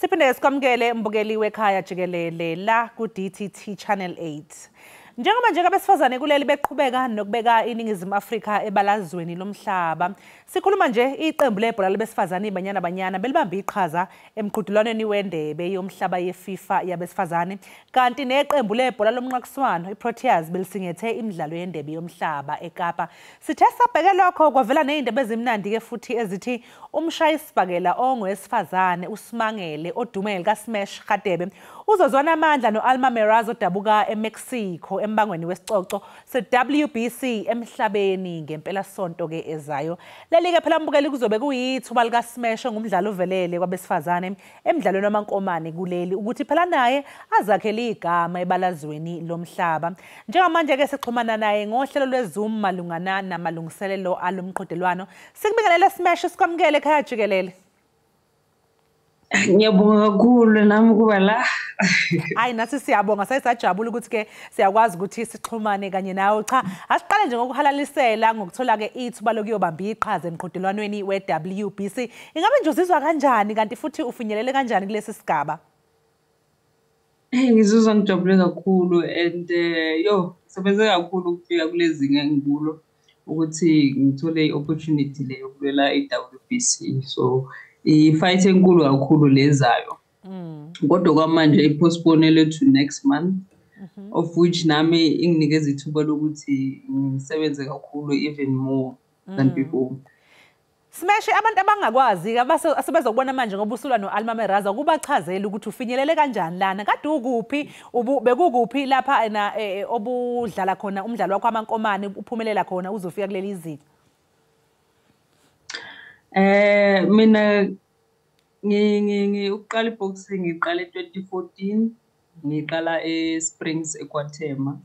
Siphinde sikwamukele mbukeli wekhaya Jikelele la ku DTT Channel 8. Njengamanje abesifazane kuleli beqhubeka nokubeka iningizimu Afrika ebalazweni lomhlaba. Sikhuluma nje iqembu lebhola labesifazane ibanyana banyana belibamba iqhaza emqhudelwaneni wendebe yomhlaba yeFIFA yabesifazane kanti neqembu lebhola lomnqakiswano iProteas belisingethe imidlalo yendebe yomhlaba eKapa. Sithe sabheke lokho kwavela nezindaba ezimnandi ke futhi ezithi umshayisibhakela ongowesifazane uSimangele odumele kaSmash Radebe uzozwana amandla noAlma Meraz odabuka eMexico embangweni wesicoco se-WBC emhlabeni ngempela sonto ke ezayo. Leli ke phela mbukeli kuzobe kuyithuba lika Smash ngumdlalo ovelele kwabesifazane emidlalweni wamankomane kuleli ukuthi phela naye azakhele igama ebalazweni lomhlaba. Njengamanje ke sixhumana naye ngohlelo lweZoom malungana namalungiselelo alomqhudelwano. Sikubingelele Smash sikwamukele ekhaya Jikelele. Ngiyabonga kakhulu nami kuba la. Hayi nathi siyabonga sayisajabula ukuthi ke siyakwazi ukuthi sixhumane kanye nawe. Cha, asiqale nje ngokuhalalisela ngokuthola ke ithuba lokuyobamba iqhaza emqhudelwanweni we-WBC. Ingabe nje uzizwa kanjani kanti futhi ufinyelele kanjani kulesi sigaba? Ngizizwa ngijabule kakhulu and sebenze kakhulu ukufika kulezinga engikulo ukuthi ngithole i-opportunity le yokulwela i-WBC. So i-fight enkulu kakhulu lezayo. Kodwa kwamanje ipostponele to next month, of which nami inginikeza ithuba lokuthi ngisebenze kakhulu even more than before. Smash abantu abangakwazi asebezokubona manje ngoba usulwa noAlma Meraz ukubachazela ukuthi ufinyelele kanjani lana kade ukuphi bekukuphi lapha obudlala khona umdlalo wakho amankomane uphumelela khona uzofika kuleli izinga. Mina uqala iboxing ngiqala e2014 ngiqala eSprings eKwaThema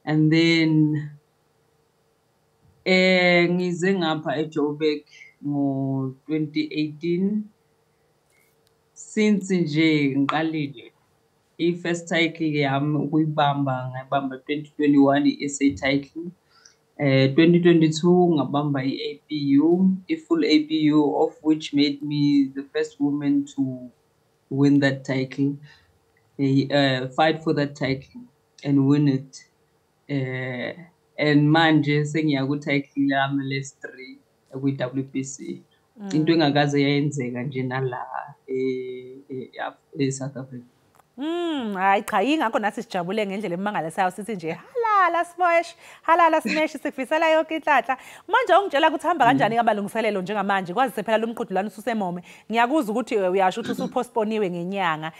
and then ngize ngapha eJoburg ngo2018 since nje ngiqalile i-first title yami ukuyibamba ngayibamba 2021 i-SA title 2022 ngabamba i-APU i-full APU of which made me the first woman to win that title fight for that title and win it and manje sengiya ku title yami les-3 kwi-WBC into engakaze yayenzeka nje nala eSouth Africa. Hayi cha ingakho nathi sijabule ngendlela emangalisayo sithi nje halala Smash sikufisela yonke inhlanhla. Manje ungitshela ukuthi hamba kanjani abalungiselelo njengamanje kwazi phela lumqhudelwano ususemome. Ngiyakuzwa ukuthi uyasho ukuthi usupostponiwe ngenyanga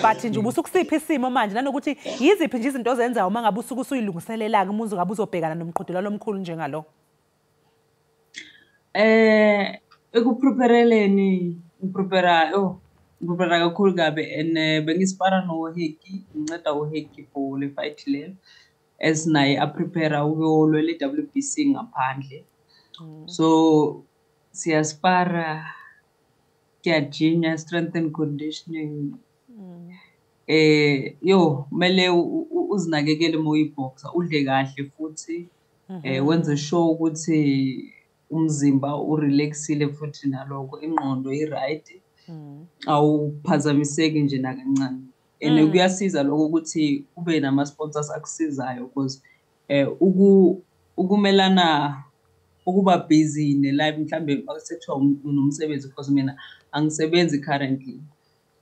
but nje ubusukusiphi isimo manje nanokuthi yiziphi nje izinto ozenzayo mangabe usuku usuyilungiselela ke umuzi ngabe uzobhekana nomqhudelwano omkhulu njengalo. Ekuprepareleni ngipropera kakhulu kabe and bengispara noHeki nginceda uHeki for le fight le as naye aprepare ukuyolwela iWBC ngaphandle. So siyaspara strength and conditioning mele uzinakekele moyiboxer udle kahle futhi wenze sure ukuthi umzimba urelaxile futhi naloko ingqondo iright awuphazamiseki nje nakancane and kuyasiza lokho ukuthi ube nama sponsors akusizayo because ukumelana ukuba busy nelife mhlambe akusethiwa unomsebenzi because mina angisebenzi currently.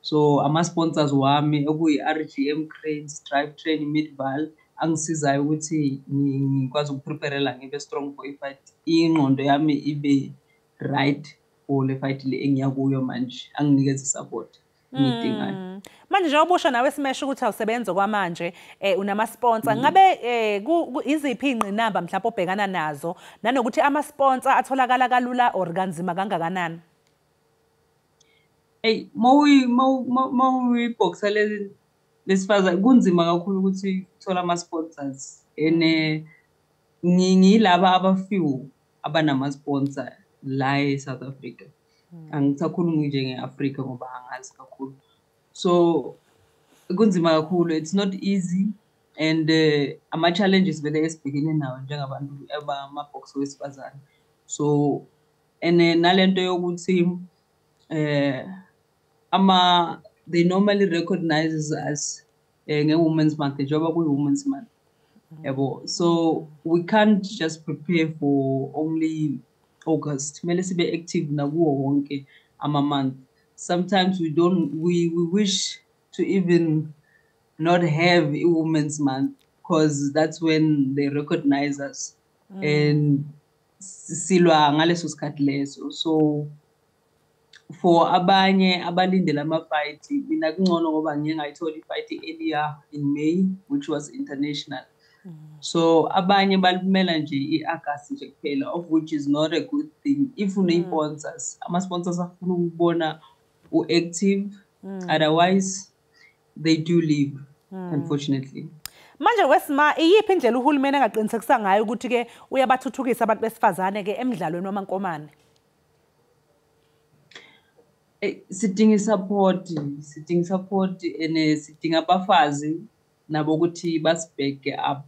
So ama sponsors wami okuyi-RGM Cranes Drive Training Midval angisizayo ukuthi ngikwazi ukupreparela ngibe strong for i-fight ingqondo yami ibe right for le fight le engiyakuyo manje anginikeza support ngidingayo. Manje njengoba usho nawe Smash ukuthi awusebenzi kwamanje unama sponsor ngabe iziphi ingqinamba mhlawumbe obhekana nazo nanokuthi ama sponsor atholakala kalula or kanzima kangakanani? Mawiboxa lesifazane kunzima kakhulu ukuthi uthola ama sponsors ngilaba abafew abanama sponsor la eSouth Africa. Angithakhulumi nje ngeAfrica ngoba angazi kakhulu. So kunzima kakhulu, it's not easy and ama challenges vele esibhekene nawo njengabantu abamaboxer wesifazane. So nalento yokuthi they normally recognize us Women's Month, Women's Month. So we can't just prepare for only August. Mele sibe active na kuwo wonke ama-month. Sometimes we wish to even not have a Women's Month because that's when they recognize us. And silwa ngaleso sikhathi leso. So for abanye abalindele ama-fight, mina kungcono ngoba ngiye ngayithola i-fight earlier in May, which was international. So abanye balumela nje i-August nje kuphela, of which is not a good thing. If une-sponsors, ama-sponsors afuna ukubona u-active, otherwise they do leave, unfortunately. Manje wesima iyiphi indlela uhulumeni angaqinisekisa ngayo ukuthi ke uyabathuthukisa abantu besifazane ke emidlalweni wamankomane? Sidinga support and sidinga abafazi nabo ukuthi basibheke up.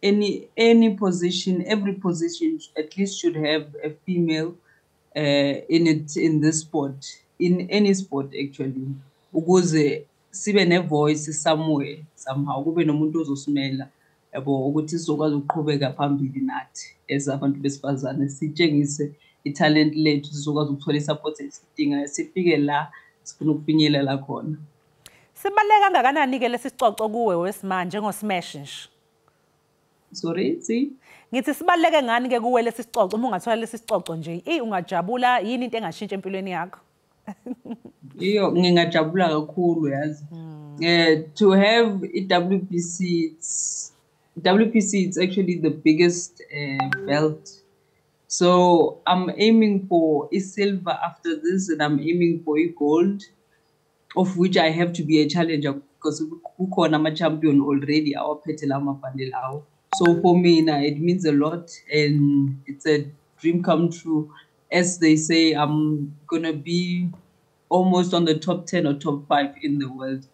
Any position, every position at least should have a female in this sport, in any sport actually. Ukuze sibe ne voice somewhere, somehow kube nomuntu ozosimela yabo ukuthi sizokwazi ukuqhubeka phambili nathi ezabantu besifazane sitshengise italent lethu sizokwazi ukuthola support esidinga sifike la sifuna ukufinyelela khona. Sibaleka kangakanani ke lesisicoco kuwe wesimanje ngoSmash nje? Sorry, see? Ngithi sibaleke ngani ke kuwe lesisicoco uma ungathola lesisicoco nje ungajabula yini into engashintsha empilweni yakho? Iyo ngingajabula kakhulu yazi. To have WBC, it's actually the biggest belt. So I'm aiming for a silver after this, and I'm aiming for a gold, of which I have to be a challenger because I'm a champion already. Our Petelama Pandilao. So for me, it means a lot, and it's a dream come true. As they say, I'm gonna be almost on the top 10 or top 5 in the world.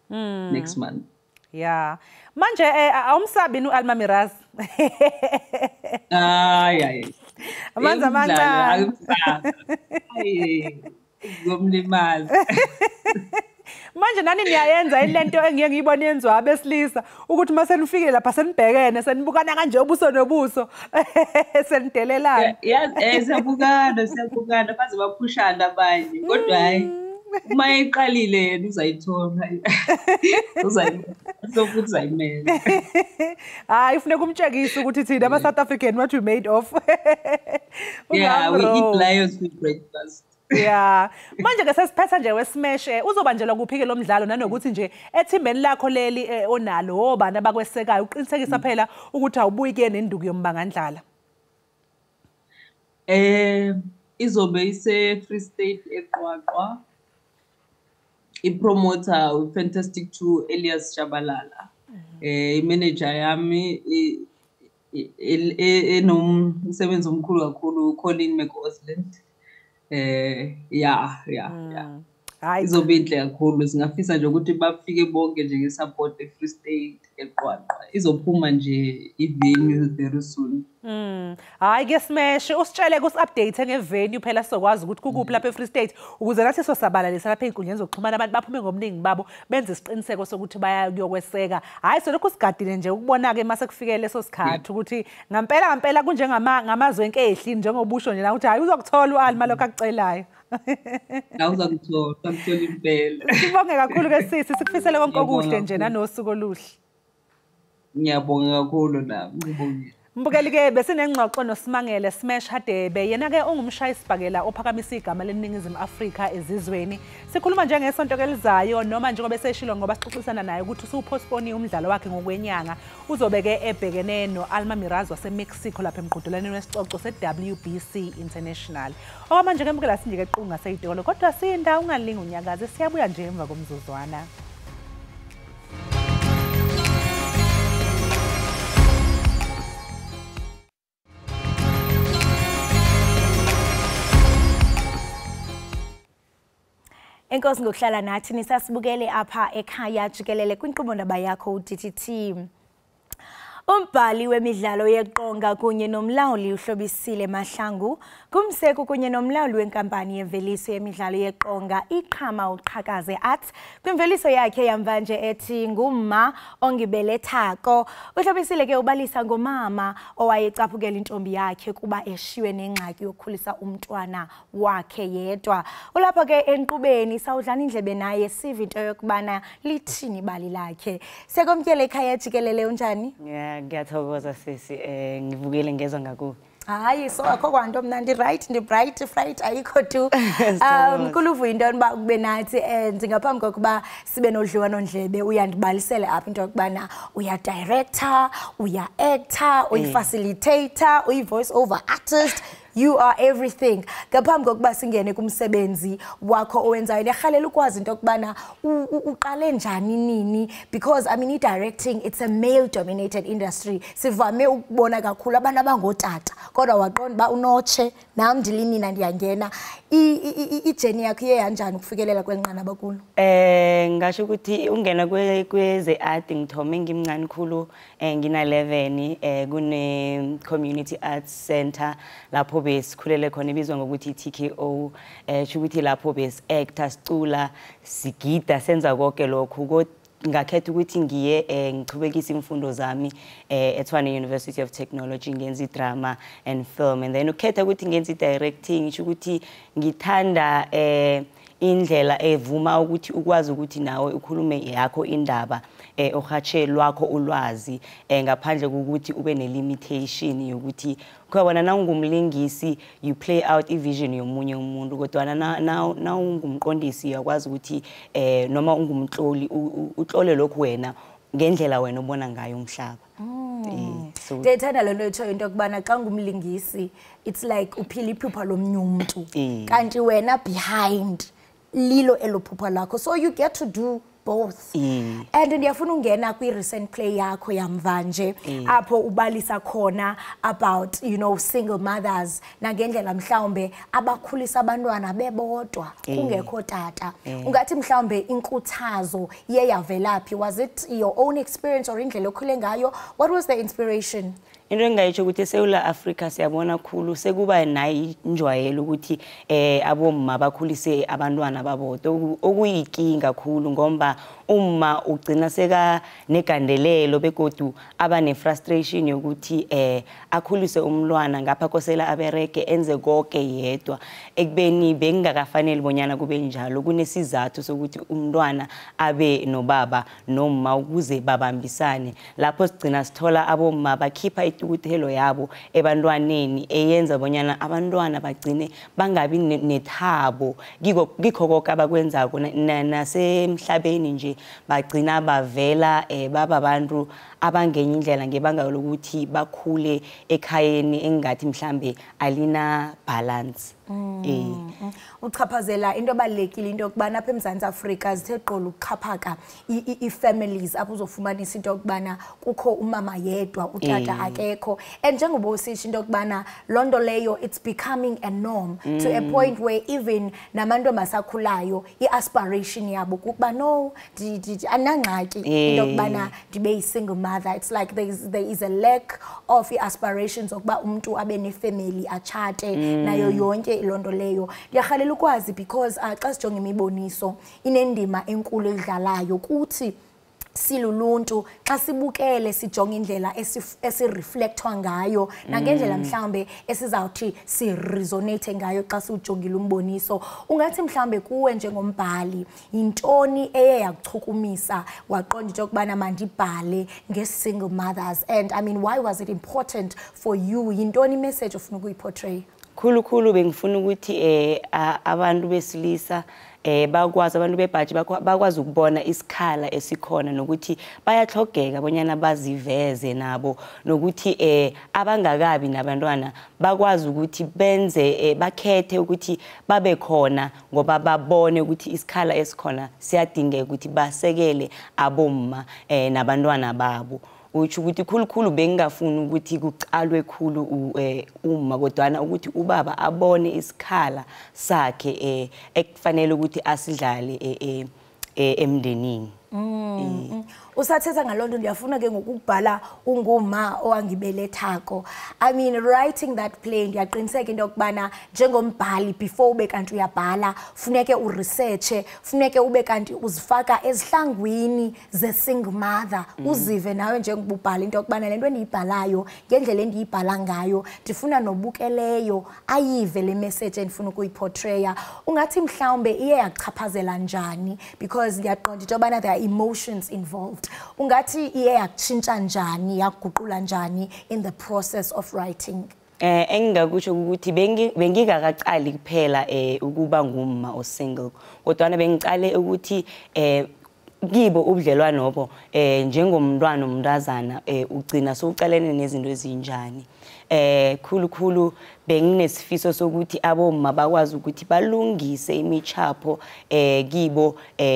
Next month. Yeah. Manje awumsabi no Alma Miraz. Yeah. Amandla. Manje nani niyayenza ilento engiye ngiyibona yenziwa abesilisa ukuthi mase nifike lapha senibhekene senibukana kanje ubuso nobuso senidelelana. Yeah, siyabukana baze baphushana abanye kodwa hayi uma eqalile yena uzayithola sofuthi uzayimela. Hayi ufuneka umtshekise ukuthi thina ama South African what we made of. Yeah, we eat lions with breakfast. Yeah. Manje ke sesiphetha nje weSmash uzobanjelwa kuphi ke lo mdlalo nanokuthi nje ethimbeni lakho leli onalo obani abakwesekayo uqinisekisa phela ukuthi awubuyi ke nenduku yombangandlala. Izobe ise Free State eQwaqwa. I-promoter Fantastic 2 Elias Shabalala. I-manager yami enomsebenzi omkhulu kakhulu Colin McOsland. Yeah. Izobe inhle kakhulu singafisa nje ukuthi bafike bonke nje ngesupport eFree State eQwaqwa. Izophuma nje ivenue very soon. Hayi ke Smash usitshele kus-update ngevenue phela sizokwazi ukuthi kukuphi lapha eFree State ukuze nathi sosabalalisa lapha einkundleni zokuxhumana abantu baphume ngomningi babo benze isiqiniseko sokuthi bayakuyokweseka. Hayi solokhu sigadile nje ukubona ke mase kufike leso sikhathi ukuthi ngampela kunjengamazwe enkehli njengobusho nje la ukuthi hayi uzokuthola uAlma lokho akucelayo. Uzakuthola impela. Sibonge kakhulu ke sisi sikufisele konke okuhle nje nanosuku oluhle. Ngiyabonga kakhulu nami ngibongile. Mbukeli ke besinengxoxo noSimangele Smash Hadebe yena ke ungumshayisibhakela ophakamisa igama leNingizimu Afrika ezizweni. Sikhuluma nje ngesonto elizayo noma njengoba seshilo ngoba sixoxisana naye ukuthi usupostpone umdlalo wakhe ngokwenyanga uzobe ke ebhekene noAlma Miraz waseMexico lapha emqhudelaneni wesicoco seWBC International. Okwamanje ke mbukela sinjike equnga seyitolo kodwa sinda ungalingi unyakaze siyabuya nje emva komzuzwana. Enkosi ngokuhlala nathi nisasibukele apha ekhaya jikelele kwinkqubo ndaba yakho uDTT. Umbhali wemidlalo yeqonga kunye nomlawuli uHlobisile Mahlangu, kumseko kunye nomlawuli wenkampani yemveliso yemidlalo yeqonga iqhama uqhakaze Arts kwimveliso yakhe yamvanje ethi ngumma ongibelethako. uHlobisile ke ubalisa ngomama owayecaphukela intombi yakhe kuba eshiwe nengxaki yokukhulisa umntwana wakhe yedwa. Ulapho ke enkqubeni sawudlana indlebe naye siva into yokubana lithini ibali lakhe. Sekomtyele Ekhaya Jikelele unjani? Ngiyathokoza sisi ngivukile ngezwe ngakuwe. Hayi so akho kwanto mnandi right ndi bright fright ayikho tu. Kuluvu into nba kube nathi ngaphambi kokuba sibe nodliwano ndlebe uyandibalisele apha into yokubana uya director, uya actor, uyi facilitator, uyi voice over artist. You are everything. Ngaphambi kokuba singene kumsebenzi wakho owenzayo ngiyahalela ukwazi into yokubana uqale njani nini, because I mean directing, it's a male dominated industry. Sivame ukubona kakhulu abantu abangotata kodwa waqonda ba unotshe nami ndilinina ndiyangena. I-journey yakho iye kanjani ukufikelela kwenqanaba kulo? Ngasho ukuthi ungena kweze art ngithome ngimncane khulu ngina 11 kune community arts center lapho besikhulele khona ibizwa ngokuthi TKO, ukuthi lapho bes actor sicula sigida senza konke lokho. Ngakhetha ukuthi ngiye ngichubekisa imfundo zami eTshwane University of Technology ngenza drama and film, and then ukhetha ukuthi ngenza directing ukuthi ngithanda indlela evuma ukuthi ukwazi ukuthi nawe ukhulume yakho indaba ohatshe lwakho ulwazi ngaphandle kokuthi ube ne limitation yokuthi kwabona na ungumlingisi you play out ivision yomunye umuntu, kodwa na ungumqondisi uyakwazi ukuthi noma ungumtloli utlole lokho wena ngendlela wena ubona ngayo umhlaba. So ndethanda lento etho into kubana xa ngumlingisi it's like uphila iphupha lomnye umuntu kanti wena behind lilo elophupha lakho, so you get to do both. And ndiyafuna ungena kwi recent play yakho yamvanje apho ubalisa khona about single mothers nangendlela mhlawumbe abakhulisa abantwana bebodwa kungekho tata. Ungathi mhlawumbe inkuthazo iye yavelaphi? Was it your own experience or indlela okhule ngayo? What was the inspiration? Into engayitsho ukuthi eSouth Africa siyabona khulu sekuba nayi njwayelo ukuthi abomma bakhulise abantwana babodwa, okuyinkinga kakhulu ngomba umma ugcina seka negandelelo begodu aba ne frustration yokuthi akhulise umntwana ngapha kosela abereke enze konke yedwa, ekubeni bengakafanele bonyana kube njalo. Kunesizathu sokuthi umntwana abe nobaba noma ukuze babambisane. Lapho sigcina sithola abomma bakhipha itukuthelo yabo ebantwaneni eyenza bonyana abantwana bagcine bangabi nethabo kikho konke abakwenzako nasemhlabeni nje, bagcina bavela baba abantu abangenye indlela ngebanga lokuthi bakhule ekhayeni engathi mhlambe alina balance. Uchaphazela into ebalekile into yokubana apha eMzantsi Afrika zithe qolo ukuxhaphaka i-families apho uzofumanisa into yokubana kukho umama yedwa utata akekho, and njengoba usisho into yokubana loo nto leyo it's becoming a norm to a point where even namantombi asakhulayo i-aspiration yabo kukuba no anangxaki into yokubana ndibe yi-single mother. It's like there is a lack of i-aspirations okuba umntu abe nefamily atshate nayo yonke loo nto leyo. Ndiyahalela ukwazi because xa sijonga imiboniso inendima enkulu edlalayo kuthi siluluntu xa sibukele sijonga indlela esireflectwa ngayo nangendlela mhlambe esizawuthi siresonate ngayo xa siwujongile umboniso. Ungathi mhlambe kuwe njengombhali yintoni eye yakuchukumisa waqonda into yokubana mandibhale nge-single mothers, and I mean why was it important for you? Yintoni message ofuna ukuyiportray? Khulu bengifuna ukuthi abantu besilisa bakwazi, abantu bebhaji bakwazi ukubona isikhala esikhona nokuthi bayahlogeka bonyana baziveze nabo, nokuthi abangakabi nabantwana bakwazi ukuthi benze bakhethe ukuthi babe khona ngoba babone ukuthi isikhala esikhona siyadingeka ukuthi basekele abomma nabantwana babo. Uthi ukuthi khulu bengingafuni ukuthi kucalwe khulu uma kodwana ukuthi ubaba abone isikhala sakhe ekufanele ukuthi asidlale emndenini. usathetha ngalonto ndiyafuna ke ngokubhala unguma owangibelethako. I mean writing that play ndiyaqiniseka into yokubana njengombhali before ube kanti uyabhala funeke uresearche, funeke ube kanti uzifaka ezihlangwini ze-single mother, uzive nawe njengobubhala into yokubana lento endiyibhalayo ngendlela endiyibhala ngayo ndifuna nobukeleyo ayive le message endifuna ukuyiportraya. Ungathi mhlawumbe iye yachaphazela njani because ndiyaqonda into yobana there are emotions involved. Ungathi iye yatshintsha njani, yaguqula njani in the process of writing? Engingakusho ukuthi bengikaqali kuphela ukuba ngumma o single, kodwa bengicale ukuthi kibo ubudlelwano obo njengomntwana umntazana ugcina sowucalene nezinto ezinjani. Khulu benginesifiso sokuthi abomma bakwazi ukuthi balungise imichapho kibo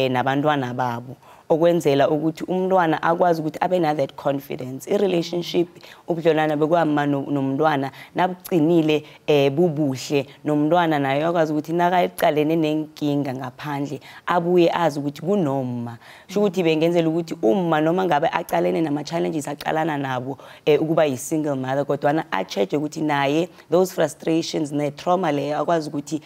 nabantwana babo, okwenzela ukuthi umntwana akwazi ukuthi abe na that confidence. I-relationship ubudlelwana bekwama nomntwana nabucinile bubuhle, nomntwana naye akwazi ukuthi nakaqalene nenkinga ngaphandle abuye azi ukuthi kunoma. Sho ukuthi bengenzela ukuthi umma noma ngabe aqalene nama-challenges aqalana nabo ukuba yi-single mother, kodwana a-check ukuthi naye those frustrations ne-trauma leyo akwazi ukuthi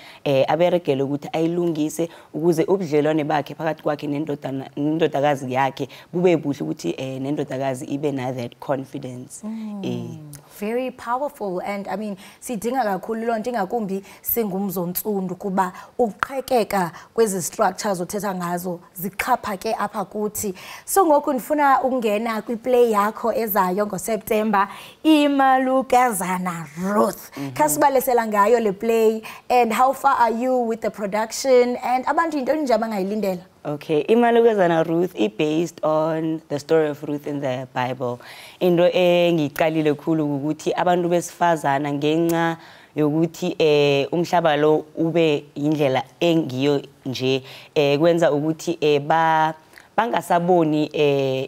aberegele ukuthi ayilungise ukuze ubudlelwane bakhe phakathi kwakhe nendodakazi yakhe bube buhle ukuthi nendodakazi ibe na that confidence. Very powerful, and I mean sidinga kakhulu lonto ingakumbi singumzontsundu kuba ukuqhekeka kwezi structures othetha ngazo ziqhapha ke apha kuthi. So ngoku ndifuna ukungena kwiplay yakho ezayo ngoSeptember, Imalukazana Ruth. Khasibalesela ngayo le play, and how far are you with the production, and abantu into nje abangayilindela? Okay, Imalukazana Ruth is based on the story of Ruth in the Bible. Into engiqalile khulu ukuthi abantu besifazana ngenxa yokuthi umhlaba lo ube indlela engiyo nje kwenza ukuthi bangasaboni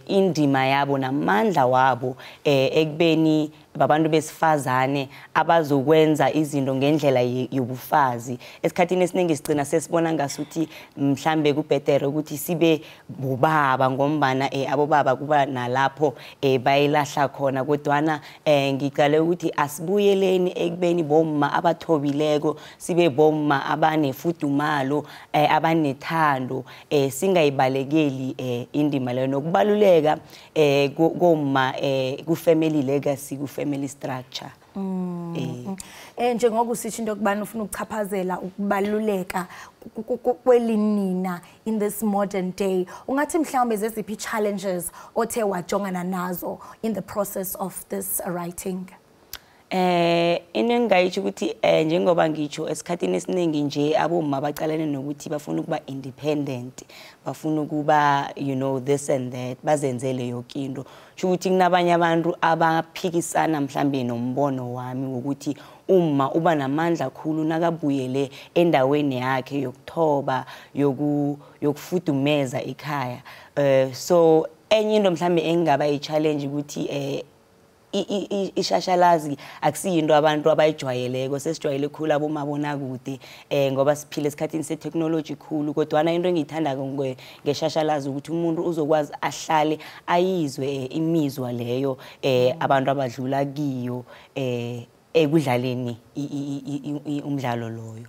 indima yabo namandla wabo ekubeni babantu besifazane abazokwenza izinto ngendlela yobufazi. Esikhathini esiningi sigcina sesibona ngasuthi mhlambe kubhetere ukuthi sibe bobaba ngombana abobaba kuba nalapho bayilahla khona, kodwana ngicale ukuthi asibuyeleni ekubeni bomma abathobileko, sibe bomma abanefudumalo, abanethando, singayibalekeli indima leyo nokubaluleka komma ku-family legacy, ku-family structure. Njengoba usisho into yokubana ufuna ukuchaphazela ukubaluleka kwelinina in this modern day, ungathi mhlawumbe zeziphi challenges othe wajongana nazo in the process of this writing? Into engayitsho ukuthi njengoba ngitsho esikhathini esiningi nje abomma baqalene nokuthi bafuna ukuba independent, bafuna ukuba you know this and that, bazenzele yonke into. Sho ukuthi kunabanye abantu abaphikisana mhlambe nombono wami ukuthi umma uba namandla kakhulu nakabuyele endaweni yakhe yokuthoba yokufudumeza ekhaya. So enye into mhlambe engaba i-challenge ukuthi ishashalazi akusiyinto abantu abayijwayeleko, sesijwayele khulu abomabona kude ngoba siphile esikhathini se-technology khulu, kodwana into engiyithandako ngeshashalazi ukuthi umuntu uzokwazi ahlale ayizwe imizwa leyo abantu abadlula kiyo ekudlaleni umdlalo loyo.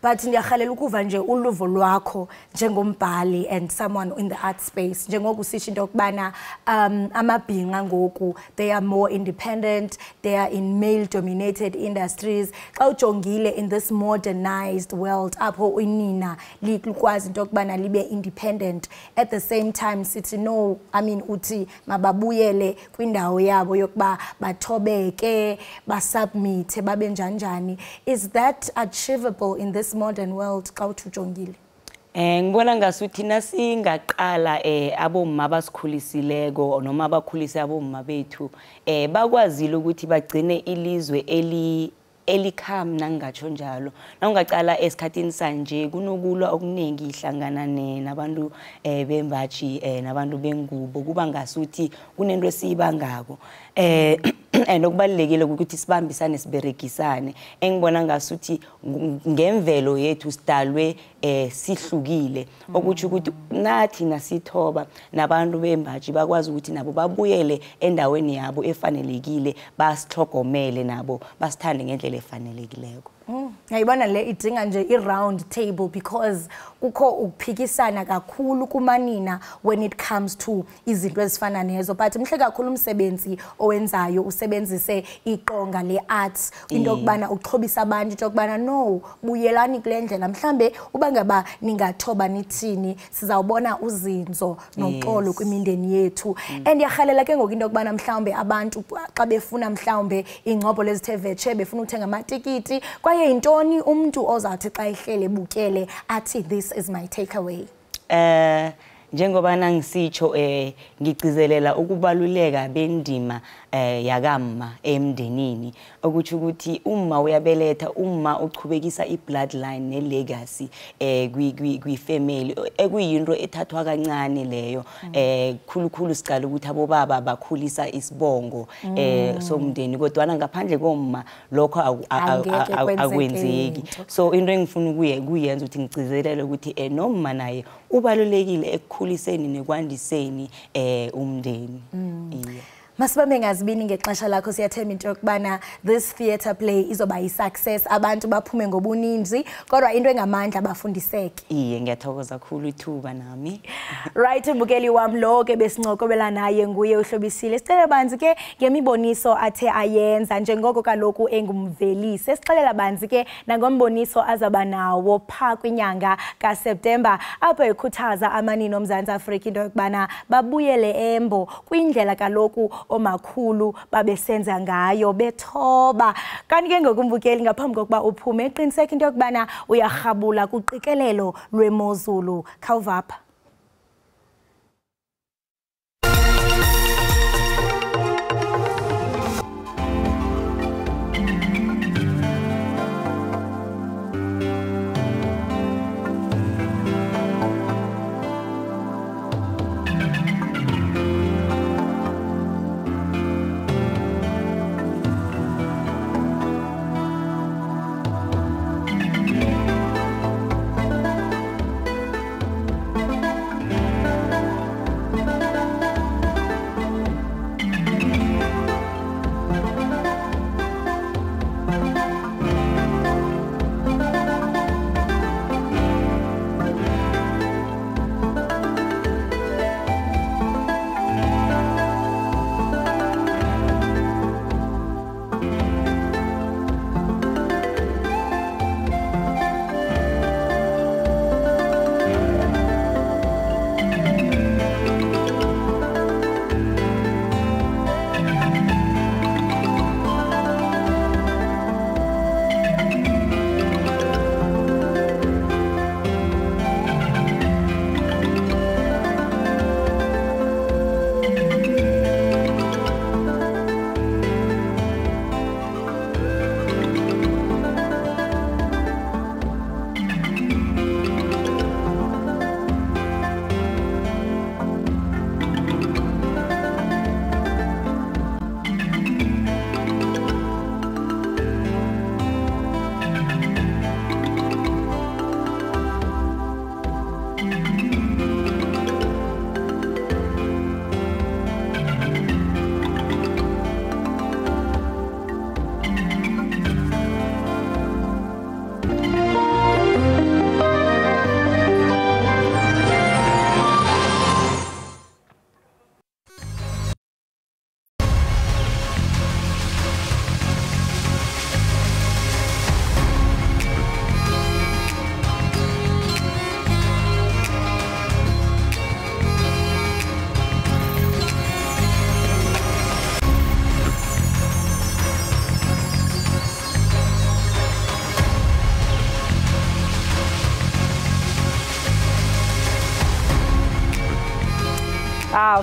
But ndiyakhalela ukuva nje uluvo lwakho njengombhali and someone in the art space, njengoba usisho into yokubana amabhinqa ngoku they are more independent, they are in male dominated industries. Xa ujongile in this modernized world apho inina likwazi into yokubana libe independent, at the same time sithi no, I mean uthi mababuyele kwindawo yabo yokuba bathobeke, basubmit, babe njanjani. Is that achievable in this modern world xa ujongile? Ngibona ngasuthi nasingaqala abomma basikhulisileko noma abakhulise abomma bethu bakwazile ukuthi bagcine ilizwe elikham nangatsho njalo. Nawungaqala esikhathini sanje kunokulwa okuningi ihlangana nabantu bembaji nabantu bengubo, kuba ngasuthi kunento esiyibangako. nokubalekile ukuthi sibambisane siberegisane engibona ngasuthi ngemvelo yethu sidalwe sihlukile okuthi ukuthi nathi nasithoba nabantu bembaji bakwazi ukuthi nabo babuyele endaweni yabo efanelekile basihlogomele nabo basithande ngendlela efanelekileko. Ngiyibona le idinga nje i-round table because kukho ukuphikisana kakhulu kumanina when it comes to izinto ezifana nezo, but mhle kakhulu umsebenzi owenzayo usebenzise iqonga le-arts into yokubana uxhobisa abantu into yokubana no buyelani kule ndlela mhlambe uba ngaba ningathoba nithini sizawubona uzinzo noxolo kwimindeni yethu. And yahalela ke ngoku into yokubana mhlambe abantu xa befuna mhlambe ingcobo lezithe vetshe befuna uthenga amatikiti kwaye intoni umuntu ozathi xa ihlele bukele athi this is my takeaway. Njengoba nangisitsho ngigcizelela ukubaluleka bendima yakamma emndenini ukuthi ukuthi uma uyabeletha uma uchubekisa ibloodline nelegacy kwi family ekuyinto ethathwa kancane leyo khulukhulu sicala ukuthi abobaba bakhulisa isibongo somndeni kodwa ngaphandle komma lokho akwenzeki. So into engifuna kuyenza ukuthi ngigcizelele ukuthi noma naye ubalulekile ekukhuliseni nekwandiseni umndeni. Masibambe ngazibini ngexesha lakho siyathemba into yokubana this theatre play izoba yi-success abantu baphume ngobuninzi kodwa into engamandla bafundiseke. Iye ngiyathokoza kakhulu ithuba nami. Right mbukeli wami lo ke besincokobela naye nguye uhlobisile. Sicela banzi ke ngemiboniso athe ayenza njengoko kaloku engumvelisi. Sixelela banzi ke nangomboniso azaba nawo pha kwinyanga kaSeptember apho ekhuthaza amanini oMzantsi Afrika into yokubana babuyele embo kwindlela kaloku omakhulu babesenza ngayo bethoba. Kanti ke ngokumbukeli ngaphambi kokuba uphume eqiniseka into yokubana uyarhabula kuqikelelo lwemozulu. Khawuvapha.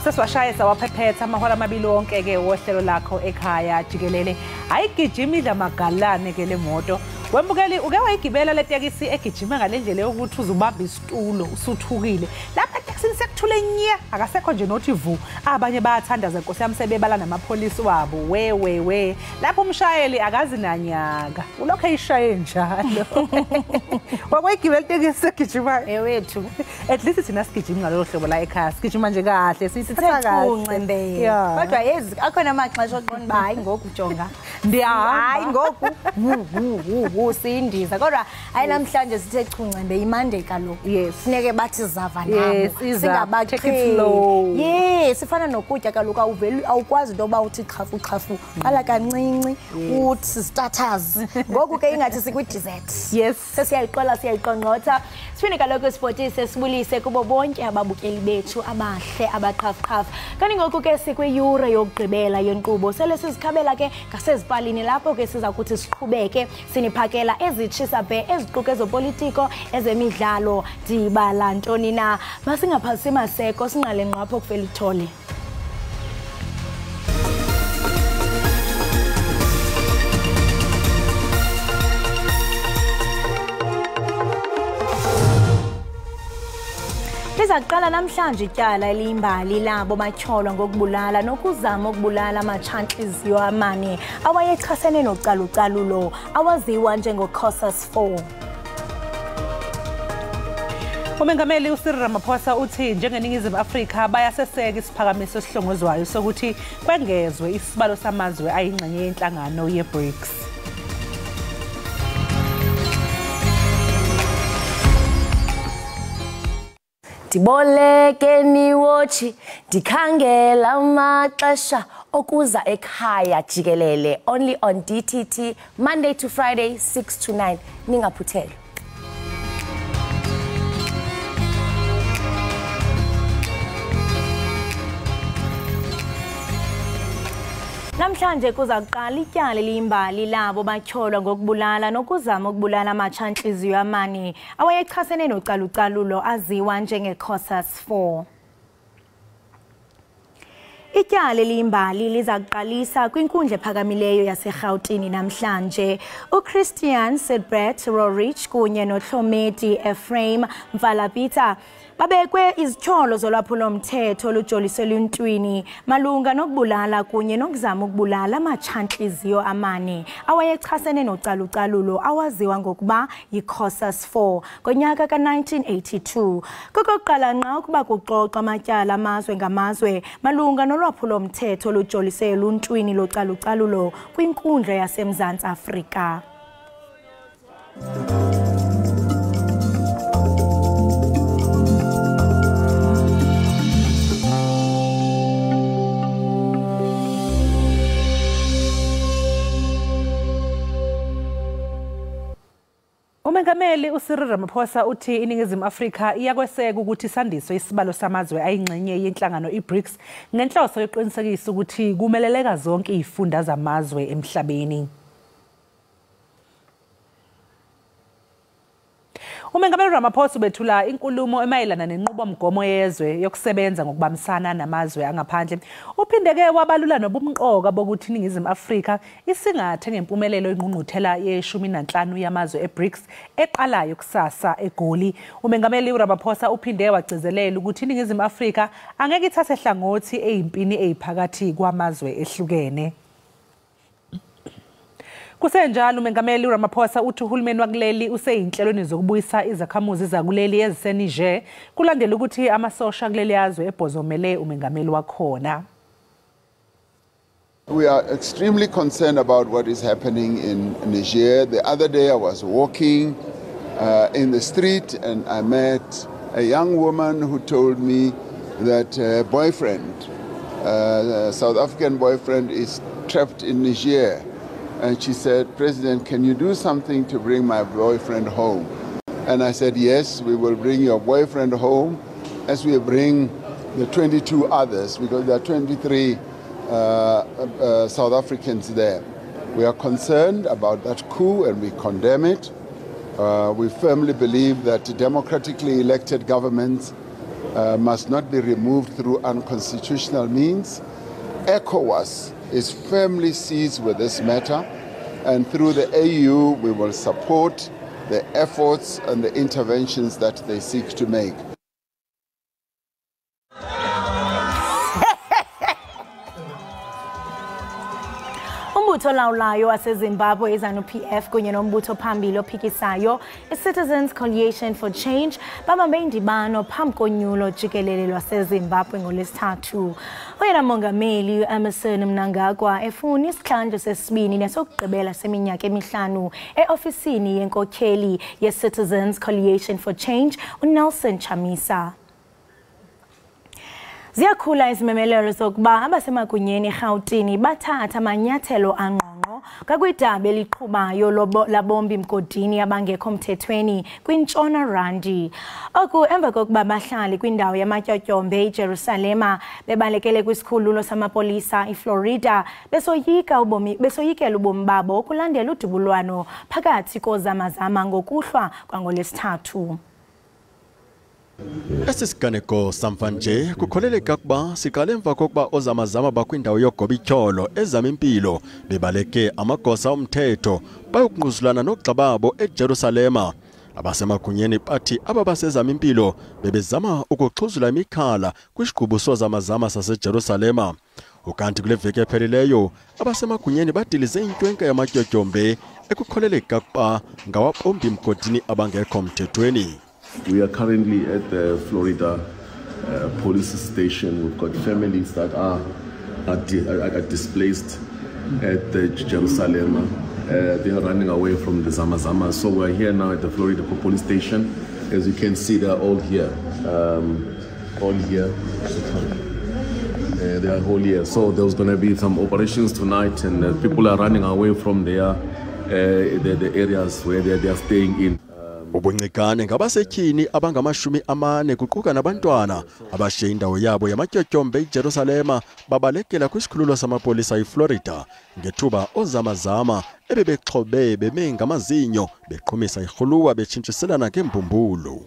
Sesiwashaya sawaphephetha amahora amabili wonke ke wohlelo lakho ekhaya jikelele. Ayigijima idla magalane ke le moto. Wembukeli uke wayigibela le tekisi egijima ngalendlela yokuthi uzubamba isitulo usuthukile. Lapha etekisini sekuthule nye akasekho nje nothi vu abanye bayathandaza Nkosi yami sebebala namapolisi wabo we lapho umshayeli akazi nanyaka ulokho eyishaye njalo wakwegibela itekisi segijima wethu at least thina sigijima ngalolu hlobo la ekhaya sigijima nje kahle sisithatha kahle kodwa yezi akhona amaxesha oqonda hayi ngoku jonga hayi ngoku sindiza kodwa hayi namhlanje sithe chungcembe imande kaloku funeke bathi zava nabo singabaqheli sifana nokutya kaloku awukwazi into yoba uthi xhafu qala kancinci uthi starters ngoku ke ingathi sikwi-dessert sesiyayiqola siyayiqongqotha sifune kaloku isipotise sibulise kubo bonke ababukeli bethu abahle abaqhafuqhafu kanti ngoku ke sikwiyure yokugqibela yenkqubo sele sizikhabela ke ngasezipalini lapho ke siza kuthi siqhubeke siniphakela ezitshisa bhe eziquka ezopolitiko ezemidlalo dibala ntoni na masingaphasi maseko sinqale ngqapho kufela ithole Lizaqala namhlanje ityala eliyimbali labo batyholwa ngokubulala nokuzama ukubulala amatshantliziyo amane awayechasene nocalucalulo awaziwa njengo-Cosas 4. Umengameli uCyril Ramaphosa uthi njengeNingizimu Afrika bayaseseka isiphakamiso esihlongozwayo sokuthi kwengezwe isibalo samazwe ayingxenye yenhlangano ye-BRICS. Ndiboleke niwotshi ndikhangela amaxesha okuza ekhaya Jikelele only on DTT Monday to Friday 6 to 9 ningaphuthele. Namhlanje kuza kuqala ityala eliyimbali labo batyholwa ngokubulala nokuzama ukubulala amatshantliziyo amane awayechasene nocalucalulo aziwa njenge-Cosas 4. Ityala eliyimbali liza kuqalisa kwinkundla ephakamileyo yaseRhawutini namhlanje. uChristian Sidbert Rorich kunye noHlometi Ephraim Mfalapita babekwe izityholo zolwaphulo-mthetho olujolise eluntwini malunga nokubulala kunye nokuzama ukubulala amatshantliziyo amane awayechasene nocalucalulo awaziwa ngokuba yi-Cosas 4 ngonyaka ka-1982. Kokokuqala nqa ukuba kuxoxa amatyala amazwe ngamazwe malunga nolwaphulo-mthetho olujolise eluntwini localucalulo kwinkundla yaseMzantsi Afrika. Umengameli uCyril Ramaphosa uthi iNingizimu Afrika iyakweseka ukuthi sandiswe isibalo samazwe ayingxenye yenhlangano i-BRICS ngenhloso yokuqinisekisa ukuthi kumeleleka zonke izifunda zamazwe emhlabeni. Umengameli Ramaphosa ubethula inkulumo emayelana nenqubomgomo yezwe yokusebenza ngokubambisana namazwe angaphandle. Uphindeke wabalula nobumqoka bokuthi iNingizimu Afrika isingathe ngempumelelo ingqungquthela ye-15 yamazwe e-BRICS eqalayo kusasa eGoli. Umengameli Ramaphosa uphinde wagcizelela ukuthi iNingizimu Afrika angeke ithathe hlangothi ezimpini eziphakathi kwamazwe ehlukene. Kusenjalo umengameli Ramaphosa uthi uhulumeni wakuleli useyinhlelweni zokubuyisa izakhamuzi zakuleli eziseNiger kulandela ukuthi amasosha kuleli yazwe ebhozomele umengameli wakhona. We are extremely concerned about what is happening in Niger. The other day I was walking in the street and I met a young woman who told me that her boyfriend, South African boyfriend, is trapped in Niger. And she said, "President, can you do something to bring my boyfriend home?" And I said, "Yes, we will bring your boyfriend home as we bring the 22 others, because there are 23 South Africans there." We are concerned about that coup and we condemn it. We firmly believe that democratically elected governments must not be removed through unconstitutional means. ECOWAS is firmly seized with this matter, and through the AU we will support the efforts and the interventions that they seek to make. Umbutho olawulayo waseZimbabwe ZANU-PF kunye nombutho phambili ophikisayo i-Citizens Coalition for Change babambe indibano phambi konyulo jikelele lwaseZimbabwe ngoLwesithathu. Oyena mongameli u-Emmerson Mnangagwa efuna isihlandlo sesibini nesokugqibela seminyaka emihlanu e-ofisini yenkokheli ye-Citizens Coalition for Change uNelson Chamisa. Ziyakhula izimemelelo zokuba abasemagunyeni eGauteng bathatha amanyathelo angqongqo kakwidaba eliqhubayo labombi mgodini abangekho mthethweni kwintshona Randi. Oku emva kokuba bahlali kwindawo yamatyotyombe eJerusalema bebalekele kwisikhululo samapolisa eFlorida besoyikela ubomi babo ukulandela udubulwano phakathi kozamazama ngokuhlwa kwangoLwesithathu. Esisiganeko samvanje kukholeleka ukuba siqale emva kokuba ozamazama bakwindawo yogobityholo ezama impilo bebaleke amagosa omthetho bayokungquzulana nogxa babo eJerusalema. Abasemagunyeni bathi aba basezama impilo bebezama ukuxhuzula imikhala kwisiqubu sozamazama saseJerusalema. Ukanti kule veki ephelileyo abasemagunyeni badilize intwenke yamatyotyombe ekukholeleka ukuba ngawabombi mgodini abangekho mthethweni. We are currently at the Florida police station. We've got families that are displaced at the Jerusalem. They are running away from the Zamazama. So we're here now at the Florida police station. As you can see, they're all here. All here. They are all here. So there's going to be some operations tonight, and people are running away from the areas where they are staying in. Ubuncikane ngabasetyhini abangama-40 kuquka nabantwana abashiye indawo yabo yamatyotyombe eJerusalema babalekela kwisikhululo samapolisa eFlorida ngethuba ozamazama ebebexhobe beme ngamazinyo beqhumisa irhuluwa betshintshiselana ngembumbulu.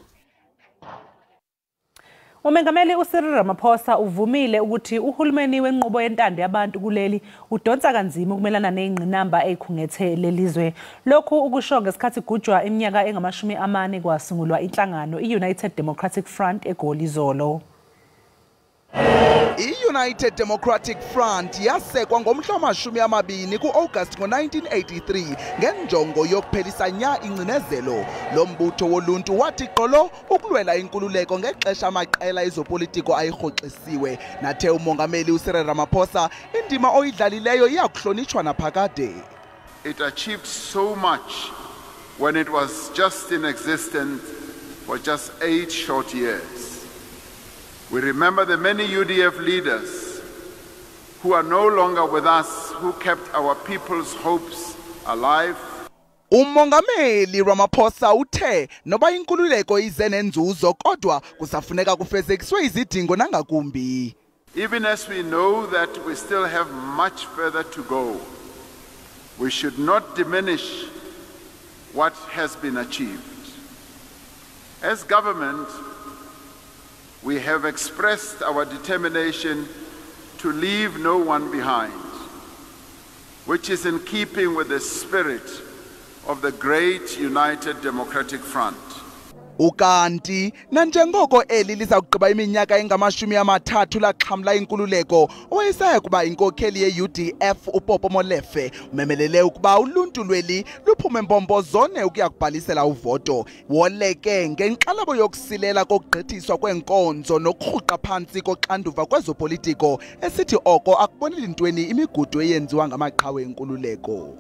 Umengameli uCyril Ramaphosa uvumile ukuthi uhulumeni wenqubo yentando yabantu kuleli udonsa kanzima ukumelana nezingqinamba ezikhungethe lelizwe. Lokhu ukusho ngesikhathi gujwa iminyaka engama-40 kwasungulwa inhlangano i-United Democratic Front eGoli izolo. I-United Democratic Front yasekwa ngomhla wama-20 ku-August ngo-1983 ngenjongo yokuphelisa nya ingcinezelo. Lo mbutho woluntu wathi qolo ukulwela inkululeko ngexesha amaqela ezopolitiko ayirhoxisiwe. Nathe umongameli uCyril Ramaphosa indima oyidlalileyo iyakuhlonitshwa naphakade. It achieved so much when it was just in existence for just 8 short years. We remember the many UDF leaders who are no longer with us, who kept our people's hopes alive. Umongameli Ramaphosa uthe noba inkululeko ize nenzuzo kodwa kusafuneka kufezekiswe izidingo nangakumbi. Even as we know that we still have much further to go, we should not diminish what has been achieved. As government, we have expressed our determination to leave no one behind, which is in keeping with the spirit of the great United Democratic Front. Ukanti nanjengoko eli liza kuqhiba iminyaka engama-30 laxhamla inkululeko owayesaya kuba inkokheli ye-UDF uPopo Molefe umemelele ukuba uluntu lweli luphume mpompozone ukuya kubhalisela uvoto. Woleke ngenkxalabo yokusilela kokugqithiswa kwenkonzo nokurhuqa phantsi koxanduva kwezopolitiko esithi oko akuboneli ntweni imigudu eyenziwa ngamaqhawe enkululeko.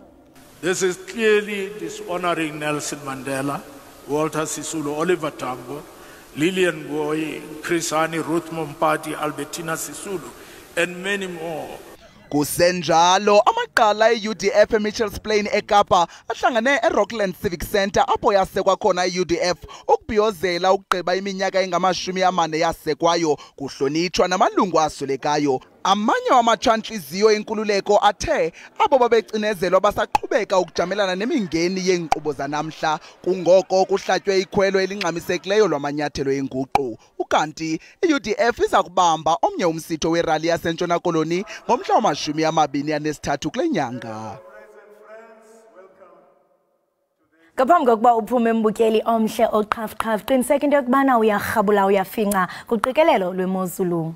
This is clearly dishonoring Nelson Mandela, Walter Sisulu, Oliver Tambo, Lillian Ngoyi, Chris Hani, Ruth Mompati, Albertina Sisulu, and many more. Kusenjalo amaqala e-UDF eMitchells Plain eKapa ahlangane eRockland Civic Center apho yasekwa khona i-UDF ukubhiyozela ukugqiba iminyaka engama-40 yasekwayo kuhlonitshwa namalungu aswelekayo. Amanye wamatshantliziyo enkululeko athe abo babecinezelwa basaqhubeka ukujamelana nemingeni yeenkqubo zanamhla kungoko kuhlatywe ikhwelo elingxamisekileyo lwamanyathelo enguqu. Ukanti i-UDF iza kubamba omnye umsitho werali yasentshona koloni ngomhla wama-23 kule nyanga. Ngaphambi kokuba uphume embukeli omhle oqhafuqhafu qiniseka into yokubana uyarhabula uyafinca kuqikelelo lwemozulu.